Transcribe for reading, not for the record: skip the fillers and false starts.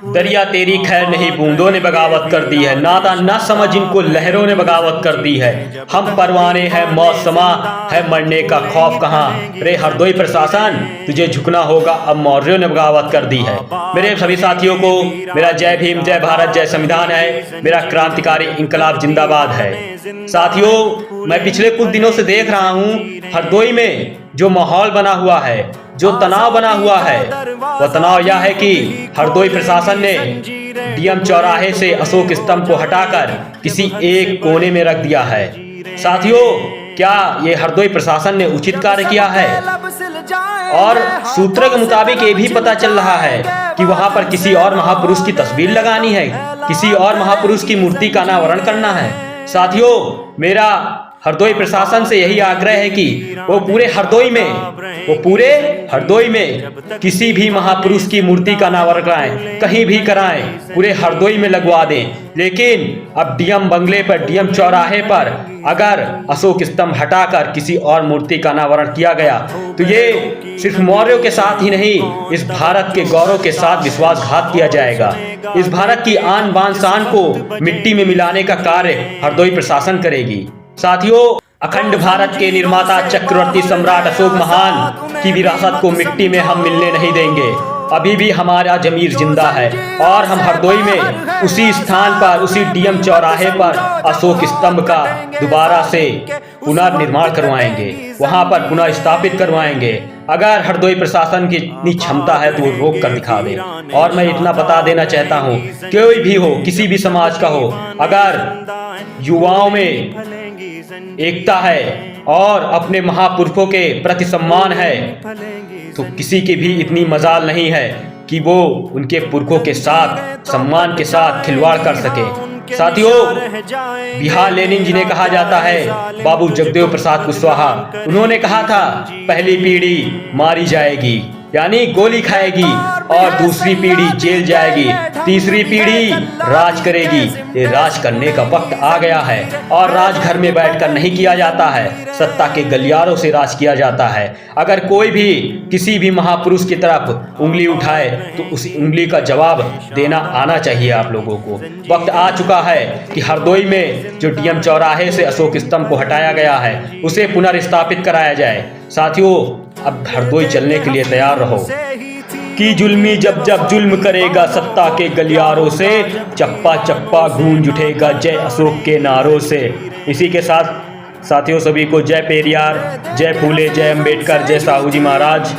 दरिया तेरी खैर नहीं, बूंदों ने बगावत कर दी है। नाता न समझ इनको लहरों ने बगावत कर दी है। हम परवाने हैं मौसमा है, मरने का खौफ कहाँ। रे हरदोई प्रशासन तुझे झुकना होगा, अब मौर्यों ने बगावत कर दी है। मेरे सभी साथियों को मेरा जय भीम, जय भारत, जय संविधान है। मेरा क्रांतिकारी इंकलाब जिंदाबाद है। साथियों, मैं पिछले कुछ दिनों से देख रहा हूँ हरदोई में जो माहौल बना हुआ है, जो तनाव बना हुआ है, वह तनाव यह है कि हरदोई प्रशासन ने डीएम चौराहे से अशोक स्तंभ को हटाकर किसी एक कोने में रख दिया है। साथियों, क्या ये हरदोई प्रशासन ने उचित कार्य किया है? और सूत्रों के मुताबिक ये भी पता चल रहा है कि वहां पर किसी और महापुरुष की तस्वीर लगानी है, किसी और महापुरुष की मूर्ति का अनावरण करना है। साथियों, मेरा हरदोई प्रशासन से यही आग्रह है कि वो पूरे हरदोई में किसी भी महापुरुष की मूर्ति का अनावरण कराएं, कहीं भी कराएं, पूरे हरदोई में लगवा दें। लेकिन अब डीएम बंगले पर, डीएम चौराहे पर अगर अशोक स्तंभ हटाकर किसी और मूर्ति का अनावरण किया गया तो ये सिर्फ मौर्यों के साथ ही नहीं, इस भारत के गौरव के साथ विश्वासघात किया जाएगा। इस भारत की आन बान शान को मिट्टी में मिलाने का कार्य हरदोई प्रशासन करेगी। साथियों, अखंड भारत के निर्माता चक्रवर्ती सम्राट अशोक महान की विरासत को मिट्टी में हम मिलने नहीं देंगे। अभी भी हमारा जमीर जिंदा है और हम हरदोई में उसी स्थान पर, उसी डीएम चौराहे पर अशोक स्तंभ का दोबारा से पुनर्निर्माण करवाएंगे, वहां पर पुनः स्थापित करवाएंगे। अगर हरदोई प्रशासन की इतनी क्षमता है तो वो रोक कर दिखा दे। और मैं इतना बता देना चाहता हूँ, कोई भी हो, किसी भी समाज का हो, अगर युवाओं में एकता है और अपने महापुरुषों के प्रति सम्मान है तो किसी की भी इतनी मजाल नहीं है कि वो उनके पुरखों के साथ सम्मान के साथ खिलवाड़ कर सके। साथियों, बिहार लेनिन जिन्हें कहा जाता है, बाबू जगदेव प्रसाद कुशवाहा, उन्होंने कहा था पहली पीढ़ी मारी जाएगी यानी गोली खाएगी और दूसरी पीढ़ी जेल जाएगी, तीसरी पीढ़ी राज करेगी। ये राज करने का वक्त आ गया है और राज घर में बैठकर नहीं किया जाता है, सत्ता के गलियारों से राज किया जाता है। अगर कोई भी किसी भी महापुरुष की तरफ उंगली उठाए तो उस उंगली का जवाब देना आना चाहिए आप लोगों को। वक्त आ चुका है कि हरदोई में जो डीएम चौराहे से अशोक स्तंभ को हटाया गया है उसे पुनर्स्थापित कराया जाए। साथियों, अब हरदोई चलने के लिए तैयार रहो कि जुल्मी जब जब जुल्म करेगा सत्ता के गलियारों से, चप्पा चप्पा गूंज उठेगा जय अशोक के नारों से। इसी के साथ साथियों, सभी को जय पेरियार, जय फूले, जय अंबेडकर, जय साहू जी महाराज।